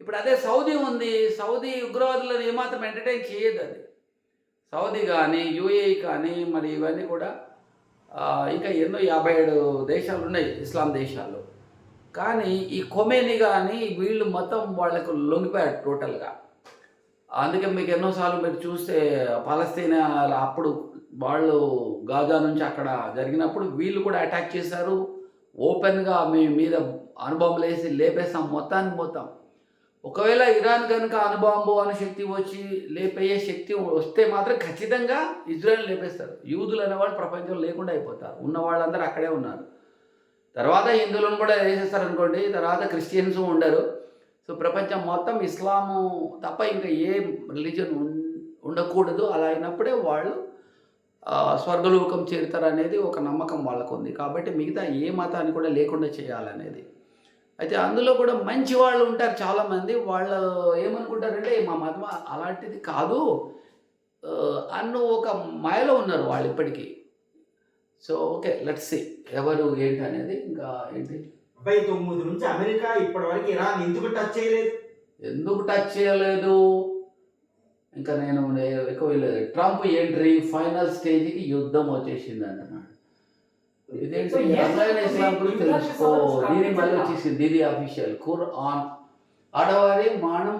ఇప్పుడు అదే సౌదీ ఉంది, సౌదీ ఉగ్రవాదులను ఏమాత్రం ఎంటర్టైన్ చేయదు. అది సౌదీ కానీ యూఏఈ కానీ మరి ఇవన్నీ కూడా ఇంకా ఎన్నో 57 దేశాలు ఉన్నాయి ఇస్లాం దేశాలు. కానీ ఈ ఖొమేనీ కానీ వీళ్ళు మొత్తం వాళ్ళకు లొంగిపోయారు టోటల్గా. అందుకే మీకు ఎన్నోసార్లు మీరు చూస్తే పాలస్తీనా అప్పుడు వాళ్ళు గాజా నుంచి అక్కడ జరిగినప్పుడు వీళ్ళు కూడా అటాక్ చేశారు. ఓపెన్గా మీ మీద అణుబాంబులు వేసి లేపేస్తాం మొత్తం. ఒకవేళ ఇరాన్ కనుక అణుబాంబు శక్తి వచ్చి లేపేయే శక్తి వస్తే మాత్రం ఖచ్చితంగా ఇజ్రాయెల్ లేపేస్తారు. యూదులు అనేవాళ్ళు ప్రపంచంలో లేకుండా అయిపోతారు. ఉన్న వాళ్ళందరూ అక్కడే ఉన్నారు. తర్వాత హిందువులను కూడా వేసేస్తారు అనుకోండి, తర్వాత క్రిస్టియన్స్ ఉండరు. సో ప్రపంచం మొత్తం ఇస్లాము తప్ప ఇంకా ఏ రిలీజన్ ఉండకూడదు. అలా అయినప్పుడే వాళ్ళు స్వర్గలోకం చేరుతారు అనేది ఒక నమ్మకం వాళ్ళకు ఉంది. కాబట్టి మిగతా ఏ మతాన్ని కూడా లేకుండా చేయాలనేది. అయితే అందులో కూడా మంచి వాళ్ళు ఉంటారు చాలామంది. వాళ్ళు ఏమనుకుంటారంటే మా మతం అలాంటిది కాదు అన్న ఒక మాయలో ఉన్నారు వాళ్ళు ఇప్పటికీ. సో ఓకే, లెట్స్ సీ ఎవరు ఏంటి అనేది. ఇంకా ఏంటి 79 నుంచి అమెరికా ఇప్పటి వరకు ఇరాన్ ఎందుకు టచ్ చేయలేదు? ఇంకా నేను ఎక్కువ లేదు. ట్రంప్ ఎంట్రీ ఫైనల్ స్టేజ్కి యుద్ధం వచ్చేసింది అంటున్నాడు. ఇదేంటి రసాయన ఇస్లాం గురించి తెలుసుకో. దీని మళ్ళీ వచ్చేసింది ఇది అఫీషియల్ ఖురాన్. ఆడవారి మానం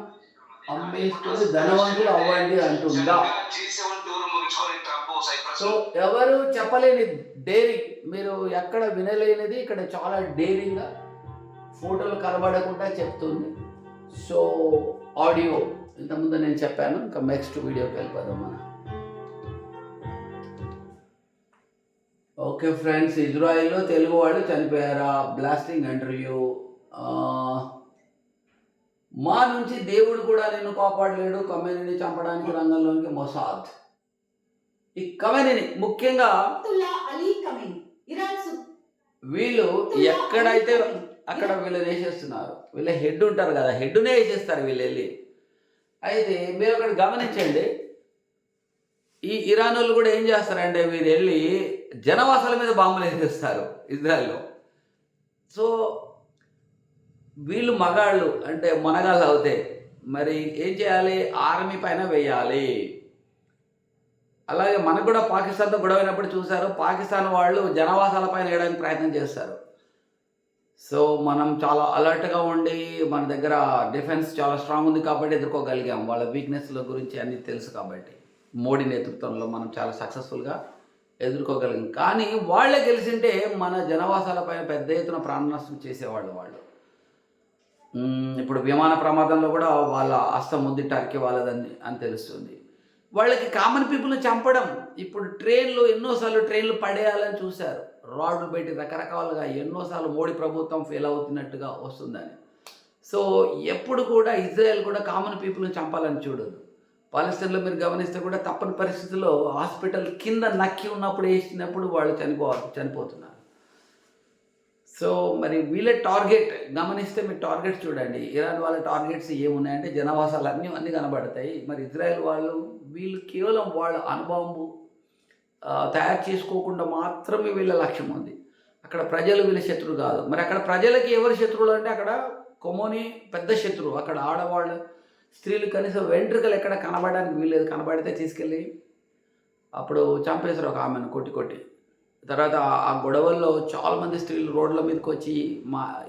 అమ్మేసుకొని ధనవంతులు అవ్వండి అంటుందా? సో ఎవరు చెప్పలేని డేరింగ్, మీరు ఎక్కడ వినలేనిది ఇక్కడ చాలా డేరింగ్గా ఫోటోలు కనబడకుండా చెప్తుంది. సో ఆడియో ఇంతకుముందు నేను చెప్పాను. ఇంకా నెక్స్ట్ వీడియోకి వెళ్ళిపోదాం మనం. ఓకే ఫ్రెండ్స్, ఇజ్రాయెల్లో తెలుగు వాళ్ళు చనిపోయారా? Blasting interview. మా నుంచి దేవుడు కూడా నిన్ను కాపాడలేడు, ఖమేనీని చంపడానికి రంగంలోనికి మొసాద్. ఈ ఖమేనీని ముఖ్యంగా వీళ్ళు ఎక్కడైతే అక్కడ వీళ్ళు వేసేస్తున్నారు. వీళ్ళ హెడ్ ఉంటారు కదా, హెడ్నే వేసేస్తారు వీళ్ళు వెళ్ళి. అయితే మీరు అక్కడ గమనించండి, ఈ ఇరాన్ వాళ్ళు కూడా ఏం చేస్తారంటే వీరు వెళ్ళి జనవాసాల మీద బాంబులు వేసేస్తారు ఇజ్రాయెల్లో. సో వీళ్ళు మగాళ్ళు అంటే మనగాళ్ళు అవుతాయి. మరి ఏం చేయాలి? ఆర్మీ పైన వేయాలి. అలాగే మనకు కూడా పాకిస్తాన్తో గొడవైనప్పుడు చూశారు, పాకిస్తాన్ వాళ్ళు జనవాసాల పైన వేయడానికి ప్రయత్నం చేస్తారు. సో మనం చాలా అలర్ట్గా ఉండి మన దగ్గర డిఫెన్స్ చాలా స్ట్రాంగ్ ఉంది కాబట్టి ఎదుర్కోగలిగాం. వాళ్ళ వీక్నెస్ల గురించి అన్నీ తెలుసు కాబట్టి మోడీ నేతృత్వంలో మనం చాలా సక్సెస్ఫుల్గా ఎదుర్కోగలిగాం. కానీ వాళ్ళే గెలిచింటే మన జనవాసాల పైన పెద్ద ఎత్తున ప్రాణ నష్టం చేసేవాళ్ళు వాళ్ళు. ఇప్పుడు విమాన ప్రమాదంలో కూడా వాళ్ళ హస్తం ఉంది, టర్కీ వాళ్ళదని అని తెలుస్తుంది. వాళ్ళకి కామన్ పీపుల్ని చంపడం. ఇప్పుడు ఎన్నోసార్లు ట్రైన్లు పడేయాలని చూశారు, రాడ్లు పెట్టి రకరకాలుగా ఎన్నోసార్లు మోడీ ప్రభుత్వం ఫెయిల్ అవుతున్నట్టుగా వస్తుందని. సో ఎప్పుడు కూడా ఇజ్రాయెల్ కూడా కామన్ పీపుల్ని చంపాలని చూడదు. పాలస్తీన్లో మీరు గమనిస్తే కూడా తప్పని పరిస్థితుల్లో హాస్పిటల్ కింద నక్కి ఉన్నప్పుడు వేసినప్పుడు వాళ్ళు చనిపోతున్నారు. సో మరి వీళ్ళ టార్గెట్ గమనిస్తే మీరు టార్గెట్స్ చూడండి. ఇరాన్ వాళ్ళ టార్గెట్స్ ఏమున్నాయంటే జనవాసాలు అన్నీ కనబడతాయి. మరి ఇజ్రాయెల్ వీళ్ళు కేవలం వాళ్ళ అణుబాంబు తయారు చేసుకోకుండా మాత్రమే వీళ్ళ లక్ష్యం ఉంది. అక్కడ ప్రజలు వీళ్ళ శత్రువు కాదు. మరి అక్కడ ప్రజలకి ఎవరు శత్రువులు అంటే అక్కడ కొమోని పెద్ద శత్రువు. అక్కడ ఆడవాళ్ళు స్త్రీలు కనీసం వెంట్రుకలు ఎక్కడ కనబడడానికి వీల్లేదు. కనబడితే తీసుకెళ్ళి అప్పుడు చంపేశారు ఒక ఆమెను కొట్టి. తర్వాత ఆ గొడవల్లో చాలామంది స్త్రీలు రోడ్ల మీదకి వచ్చి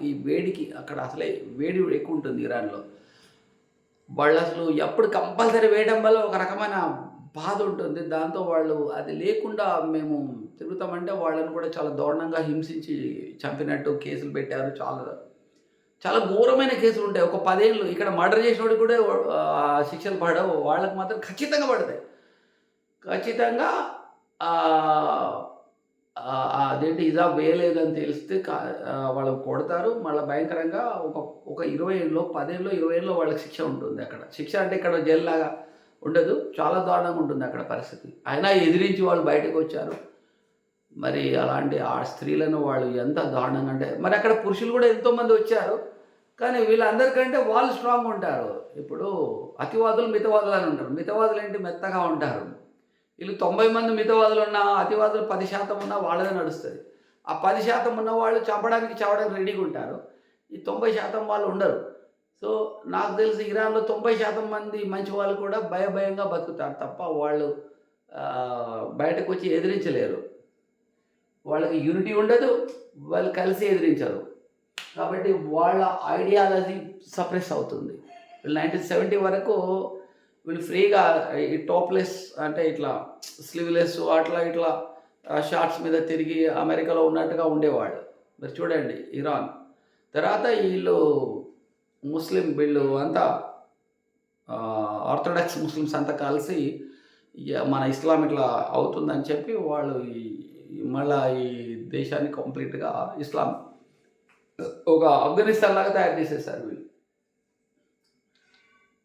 ఈ వేడికి అక్కడ అసలే వేడి ఎక్కువ ఉంటుంది ఇరాన్లో. వాళ్ళు అసలు ఎప్పుడు కంపల్సరీ వేయడం వల్ల ఒక రకమైన బాధ ఉంటుంది. దాంతో వాళ్ళు అది లేకుండా మేము తిరుగుతామంటే వాళ్ళని కూడా చాలా దారుణంగా హింసించి చంపినట్టు కేసులు పెట్టారు. చాలా ఘోరమైన కేసులు ఉంటాయి. ఒక 10 ఏళ్ళు ఇక్కడ మర్డర్ చేసిన వాడికి కూడా శిక్షలు పడవు. వాళ్ళకి మాత్రం ఖచ్చితంగా పడతాయి. ఖచ్చితంగా అదేంటి ఇజాబ్ వేయలేదని తెలిస్తే వాళ్ళని కొడతారు. మళ్ళీ భయంకరంగా ఒక 20 ఏళ్ళలో 10 ఏళ్ళలో 20 ఏళ్ళలో వాళ్ళకి శిక్ష ఉంటుంది అక్కడ. శిక్ష అంటే ఇక్కడ జైల్లాగా ఉండదు. చాలా దారుణంగా ఉంటుంది అక్కడ పరిస్థితి. అయినా ఎదిరించి వాళ్ళు బయటకు వచ్చారు. మరి అలాంటి ఆ స్త్రీలను వాళ్ళు ఎంత దారుణంగా అంటే మరి అక్కడ పురుషులు కూడా ఎంతోమంది వచ్చారు. కానీ వీళ్ళందరికంటే వాళ్ళు స్ట్రాంగ్ ఉంటారు. ఇప్పుడు అతివాదులు మితవాదులు అని ఉంటారు. మితవాదులు ఏంటి మెత్తగా ఉంటారు. వీళ్ళు 90 మంది మితవాదులు ఉన్న అతివాదులు 10% ఉన్నా వాళ్ళదే నడుస్తుంది. ఆ 10% ఉన్న వాళ్ళు చంపడానికి రెడీగా ఉంటారు. ఈ 90% వాళ్ళు ఉండరు. సో నాకు తెలిసి ఇరాన్లో 90% మంది మంచి వాళ్ళు కూడా భయంగా బతుకుతారు తప్ప వాళ్ళు బయటకు వచ్చి ఎదిరించలేరు. వాళ్ళకి యూనిటీ ఉండదు. వాళ్ళు కలిసి ఎదిరించరు. కాబట్టి వాళ్ళ ఐడియాలజీ సప్రెస్ అవుతుంది. 1970 వరకు వీళ్ళు ఫ్రీగా ఈ టాప్లెస్ అంటే ఇట్లా స్లీవ్లెస్ ఇట్లా షార్ట్స్ మీద తిరిగి అమెరికాలో ఉన్నట్టుగా ఉండేవాడు. మరి చూడండి ఇరాన్ తర్వాత వీళ్ళు వీళ్ళు అంతా ఆర్థోడాక్స్ ముస్లిమ్స్ అంతా కలిసి మన ఇస్లాం ఇట్లా అవుతుందని చెప్పి వాళ్ళు మళ్ళీ ఈ దేశాన్ని కంప్లీట్గా ఇస్లాం ఒక ఆఫ్ఘనిస్తాన్ లాగా తయారు చేసేసారు వీళ్ళు.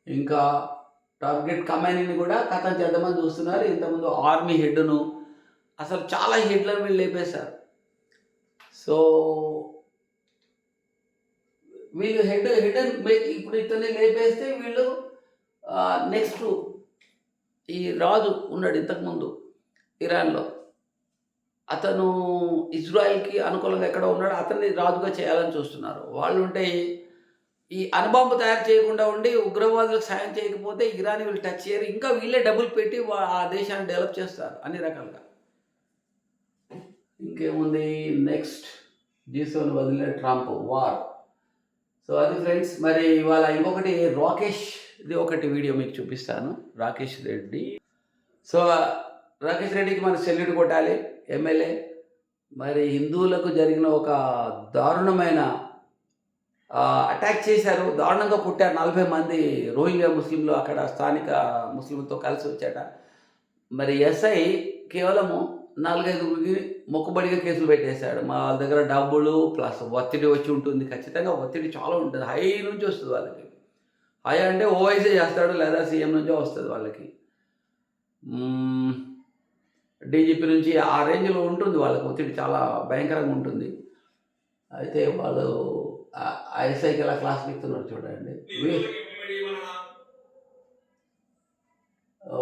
ఇంకా టార్గెట్ కమాండ్ని కూడా కథం చేద్దామని చూస్తున్నారు. ఇంతకుముందు ఆర్మీ హెడ్ను అసలు చాలా హెడ్లను వీళ్ళు లేపేశారు. సో వీళ్ళు హెడ్ ఇప్పుడు ఇతన్ని లేపేస్తే వీళ్ళు నెక్స్ట్ ఈ రాజు ఉన్నాడు ఇంతకుముందు ఇరాన్లో, అతను ఇజ్రాయెల్కి అనుకూలంగా ఎక్కడ ఉన్నాడు, అతన్ని రాజుగా చేయాలని చూస్తున్నారు. వాళ్ళు ఉంటే ఈ అణుబాంబు తయారు చేయకుండా ఉండి ఉగ్రవాదులకు సాయం చేయకపోతే ఇరాన్ వీళ్ళు టచ్ చేయరు. ఇంకా వీళ్ళే డబ్బులు పెట్టి ఆ దేశాన్ని డెవలప్ చేస్తారు అన్ని రకాలుగా. ఇంకేముంది నెక్స్ట్ G7 వదిలిన ట్రంప్ వార్. సో అది ఫ్రెండ్స్. మరి ఇవాళ ఇంకొకటి రాకేష్ది ఒకటి వీడియో మీకు చూపిస్తాను. రాకేష్ రెడ్డి. సో రాకేష్ రెడ్డికి మన సెల్యూట్ కొట్టాలి. ఎమ్మెల్యే మరి హిందువులకు జరిగిన ఒక దారుణమైన అటాక్ చేశారు. దారుణంగా కొట్టారు. 40 మంది రోహింగ్యా ముస్లింలు అక్కడ స్థానిక ముస్లింలతో కలిసి వచ్చాట. మరి ఎస్ఐ కేవలము 4-5 మొక్కుబడిగా కేసులు పెట్టేశాడు. మా దగ్గర డబ్బులు ప్లస్ ఒత్తిడి వచ్చి ఉంటుంది. ఖచ్చితంగా ఒత్తిడి చాలా ఉంటుంది. హై నుంచి వస్తుంది వాళ్ళకి. హై అంటే ఓవైసీ చేస్తాడు లేదా సీఎం నుంచో వస్తుంది వాళ్ళకి. డీజీపీ నుంచి ఆ రేంజ్లో ఉంటుంది వాళ్ళకి ఒత్తిడి. చాలా భయంకరంగా ఉంటుంది. అయితే వాళ్ళు ఐఎస్ఐకి ఎలా క్లాస్ ఇస్తున్నారు చూడండి.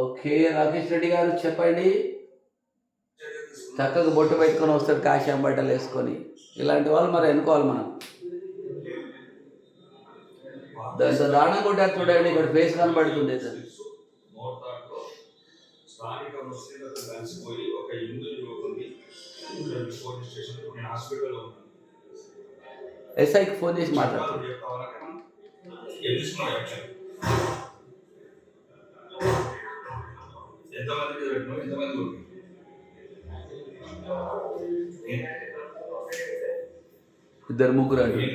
ఓకే రాకేష్ రెడ్డి గారు చెప్పండి. చక్కగా బొట్టు పెట్టుకొని వస్తాడు కాషాయం బట్టలు వేసుకొని. ఇలాంటి వాళ్ళు మరి ఎన్నుకోవాలి మనం. దాంతో దారుణం కొట్టారు చూడండి. ఇక్కడ ఫేస్ కనబడుతుంది. స్థానిక ముస్లింలతో కలిసిపోయి ఒక హిందూ యువకుని పోలీస్ స్టేషన్ నేను హాస్పిటల్లో ఉన్నాను. ఎస్ఐకి ఫోన్ చేసి మాట్లాడుతున్నాను. ఎంతమందికి పెట్టినావు, ఎంతమంది ఇద్దరు ముగ్గురు అండి.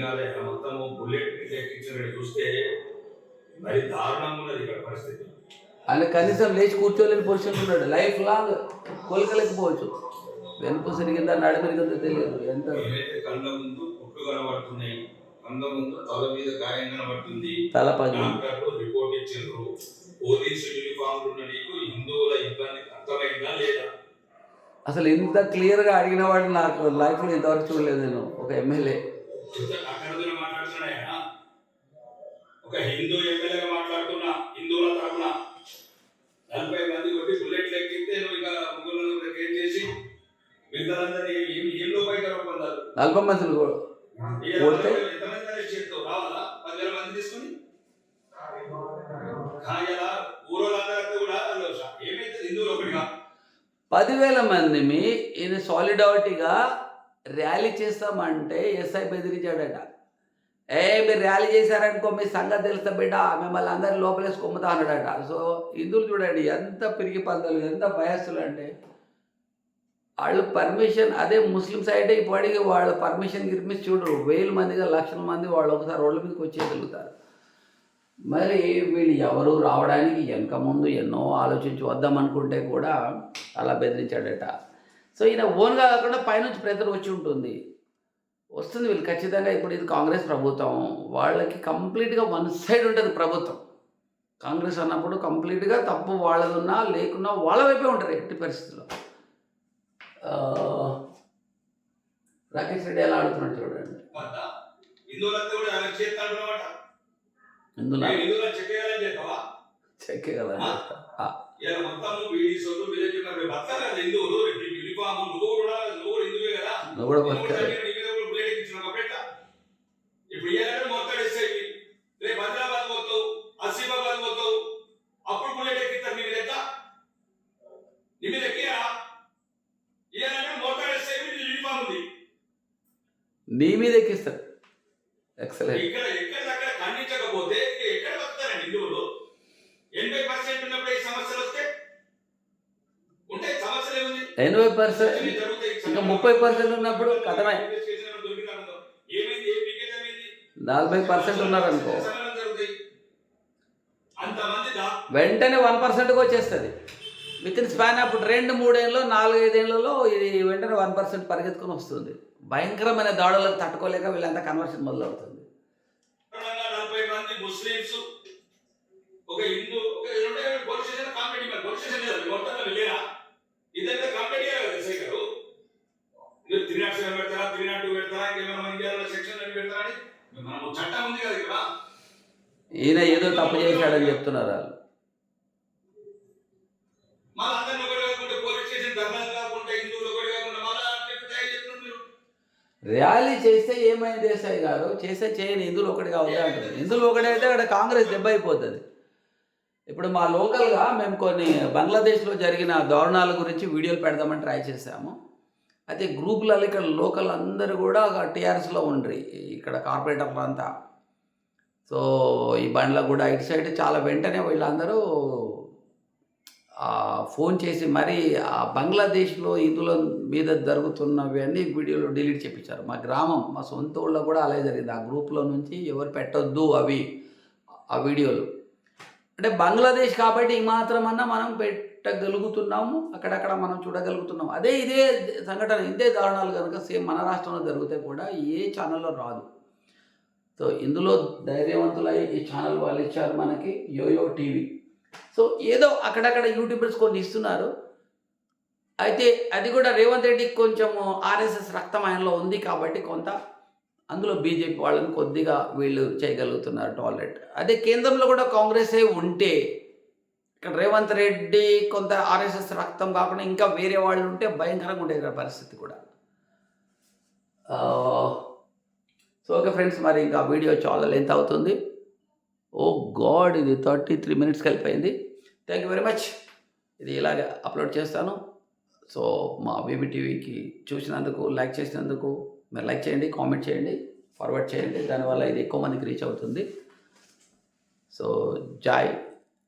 మొత్తము బుల్లెట్ చూస్తే మరి దారుణంగా ఉన్నది ఇక్కడ పరిస్థితి. ఆయన కనీసం లేచి కూర్చోలేని పొజిషన్ ఉన్నాడు. లైఫ్ లాంగ్ కోలుకోలేకపోవచ్చు. వెనుక సిరిగిందా నడిమిరిగిందో తెలియదు. ఎంత కళ్ళ ముందు పుట్టు కనబడుతున్నాయి, కళ్ళ ముందు తల మీద గాయం కనబడుతుంది. తల పది రిపోర్ట్ ఇచ్చిండ్రు. పోలీసు యూనిఫామ్ ఉన్న నీకు హిందువుల ఇబ్బంది అర్థమైందా లేదా? అసలు ఇంత క్లియర్గా అడిగిన వాడు నాకు లైఫ్లో ఇంతవరకు చూడలేదు నేను, ఒక ఎమ్మెల్యే. అక్కడ మాట్లాడుతున్నాయా? ఒక హిందూ ఎమ్మెల్యేగా మాట్లాడుతున్నా, హిందువుల తరఫున 40 మంది కొట్టి బుల్లెట్లు ఎక్కిస్తే నువ్వు ఇక ముగ్గురు ఏం చేసి మిగతాలందరినీ ఏం లోపైకి పొందారు? 40 మందిని కూడా కొడితే ఎంతమంది అరెస్ట్ చేస్తావు? రావాలా 10,000 మంది తీసుకుని? కానీ ఇలా ఊరోళ్ళందరికీ కూడా ఏమైతే హిందువులు ఒకటిగా 10,000 మందిని ఈయన సాలిడారిటీగా ర్యాలీ చేస్తామంటే ఎస్ఐ బెదిరించాడట. మీరు ర్యాలీ చేశారనుకో మీ సంగతి తెలుస్తా బిడ్డ, మిమ్మల్ని అందరినీ లోపలేసి కొమ్ముతా అన్నాడట. సో హిందువులు చూడండి ఎంత పిరికి పందలు, ఎంత భయస్తులు అంటే వాళ్ళు పర్మిషన్, అదే ముస్లిమ్స్ అయితే ఇప్పటికీ వాళ్ళ పర్మిషన్ గిర్మిస్ చూడరు, 1000 మందిగా 1,00,000 మంది వాళ్ళు ఒకసారి రోడ్ల మీదకి వచ్చేయగలుగుతారు. మరి వీళ్ళు ఎవరు రావడానికి వెనక ముందు ఎన్నో ఆలోచించి వద్దామనుకుంటే కూడా అలా బెదిరించాడట. సో ఈయన ఓన్గా కాకుండా పైనుంచి ప్రెజర్ వచ్చి వస్తుంది వీళ్ళు ఖచ్చితంగా. ఇప్పుడు ఇది కాంగ్రెస్ ప్రభుత్వం, వాళ్ళకి కంప్లీట్గా వన్ సైడ్ ఉంటుంది ప్రభుత్వం. కాంగ్రెస్ అన్నప్పుడు కంప్లీట్గా తప్పు వాళ్ళది ఉన్నా లేకున్నా వాళ్ళ వైపే ఉంటారు ఎట్టి పరిస్థితుల్లో. రాకేష్ రెడ్డి ఎలా ఆడుతున్నాడు చూడండి. హిందువులంతా కూడా అరెస్ట్ చేస్తాడన్నమాట. ఇందులో చెక్కేయాలని చెక్కేయాలని ఇలా మొత్తం వీడియోలు విలేజ్ బతకాలి కదా హిందువులు. యూనిఫామ్ నువ్వు కూడా హిందువే కదా, నువ్వు కూడా బతకాలి. ఇప్పుడు ఏదంటే మోతాడేసేవి, రేపు హైదరాబాద్ పోతావు, ఆసిఫాబాద్ పోతావు, అప్పుడు బుల్లెట్ ఎక్కిస్తారు నీ మీద ఎక్క, నీ మీద ఎక్కియా? ఏదంటే మోతాడేసేవి యూనిఫామ్ ఉంది, నీ మీద ఎక్కిస్తారు. ఎక్సలెంట్. ఇక్కడ ఎక్కడిదక్కడ ఖండించకపోతే ఎక్కడ బతుకుతారండి హిందువులు? 80% ఉన్నప్పుడు ఈ సమస్యలు వస్తే ఉంటే సమస్యలు ఏముంది? 80% ఇంకా 30% ఉన్నప్పుడు కథమే. 40% ఉన్నారనుకో వెంటనే 1%కి వచ్చేస్తుంది. విత్ ఇన్ స్పాన్ అప్పుడు 2-3 ఏళ్ళు 4-5 ఏళ్లలో ఇది వెంటనే 1% పరిగెత్తుకొని వస్తుంది. భయంకరమైన దాడులకు తట్టుకోలేక వీళ్ళంతా కన్వర్షన్ మొదలవుతుంది. 40 మంది ముస్లిమ్స్ ఒక Hindu police station complaint police station మొత్తం వెళ్ళారా? ఇదంతా కాంప్లైంట్ కదా ఎస్ఐ గారు. మీరు 307 పెడతారా, 302 పెడతారా, ఇంకేమైనా మన సెక్షన్ అని పెడతారా అని మనం చట్టం ఉంది కదా ఇక్కడ. ఈయన ఏదో తప్పు చేశాడని చెప్తున్నారు వాళ్ళు. మళ్ళీ అందరిని ఒకటి కాకుండా పోలీస్ స్టేషన్ ధర్నాలు కాకుండా హిందువులు ఒకటి కాకుండా మళ్ళీ తయారు చేస్తున్నారు మీరు. ర్యాలీ చేస్తే ఏమైంది ఎస్ఐ గారు? చేస్తే చేయని హిందువులు ఒకటి కావద్దు అంటారు. హిందువులు ఒకటైతే అక్కడ కాంగ్రెస్ దెబ్బ అయిపోతుంది. ఇప్పుడు మా లోకల్గా మేము కొన్ని బంగ్లాదేశ్లో జరిగిన దారుణాల గురించి వీడియోలు పెడదామని ట్రై చేసాము. అయితే గ్రూపులలో ఇక్కడ లోకల్ అందరూ కూడా టీఆర్ఎస్లో ఉండ్రి, ఇక్కడ కార్పొరేటర్లు అంతా. సో ఈ బండ్ల కూడా ఇటు సైడ్ చాలా వెంటనే వీళ్ళందరూ ఫోన్ చేసి మరి ఆ బంగ్లాదేశ్లో హిందువుల మీద జరుగుతున్నవి అన్ని వీడియోలు డిలీట్ చేయించారు. మా గ్రామం, మా సొంత ఊళ్ళో కూడా అలాగే జరిగింది. ఆ గ్రూప్లో నుంచి ఎవరు పెట్టొద్దు అవి ఆ వీడియోలు. అంటే బంగ్లాదేశ్ కాబట్టి ఈ మాత్రమన్నా మనం పెట్టగలుగుతున్నాము, అక్కడక్కడ మనం చూడగలుగుతున్నాము. ఇదే సంఘటన, ఇదే దారుణాలు కనుక సేమ్ మన రాష్ట్రంలో జరిగితే కూడా ఏ ఛానల్లో రాదు. సో ఇందులో ధైర్యవంతులై ఈ ఛానల్ వాళ్ళు ఇచ్చారు మనకి, యోయో టీవీ. సో ఏదో అక్కడక్కడ యూట్యూబర్స్ కొన్ని ఇస్తున్నారు. అయితే అది కూడా రేవంత్ రెడ్డికి కొంచెము ఆర్ఎస్ఎస్ రక్తం ఆయనలో ఉంది కాబట్టి కొంత అందులో బీజేపీ వాళ్ళని కొద్దిగా వీళ్ళు చేయగలుగుతున్నారు టాలరెట్. అదే కేంద్రంలో కూడా కాంగ్రెసే ఉంటే, ఇక్కడ రేవంత్ రెడ్డి కొంత ఆర్ఎస్ఎస్ రక్తం కాకుండా ఇంకా వేరే వాళ్ళు ఉంటే భయంకరంగా ఉండేది పరిస్థితి కూడా. సో ఓకే ఫ్రెండ్స్, మరి ఇంకా వీడియో చాలా లెంత్ అవుతుంది. ఓ గాడ్, ఇది 33 మినిట్స్కి వెళ్ళిపోయింది. Thank you very much. ఇది ఇలాగ అప్లోడ్ చేస్తాను. సో మా బీబీ టీవీకి చూసినందుకు, లైక్ చేసినందుకు మీరు లైక్ చేయండి, కామెంట్ చేయండి, ఫార్వర్డ్ చేయండి. దానివల్ల ఇది ఎక్కువ మందికి రీచ్ అవుతుంది. సో జై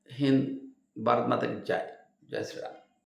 హింద్, భారత్ మాతకి జై, జై శ్రీరామ్.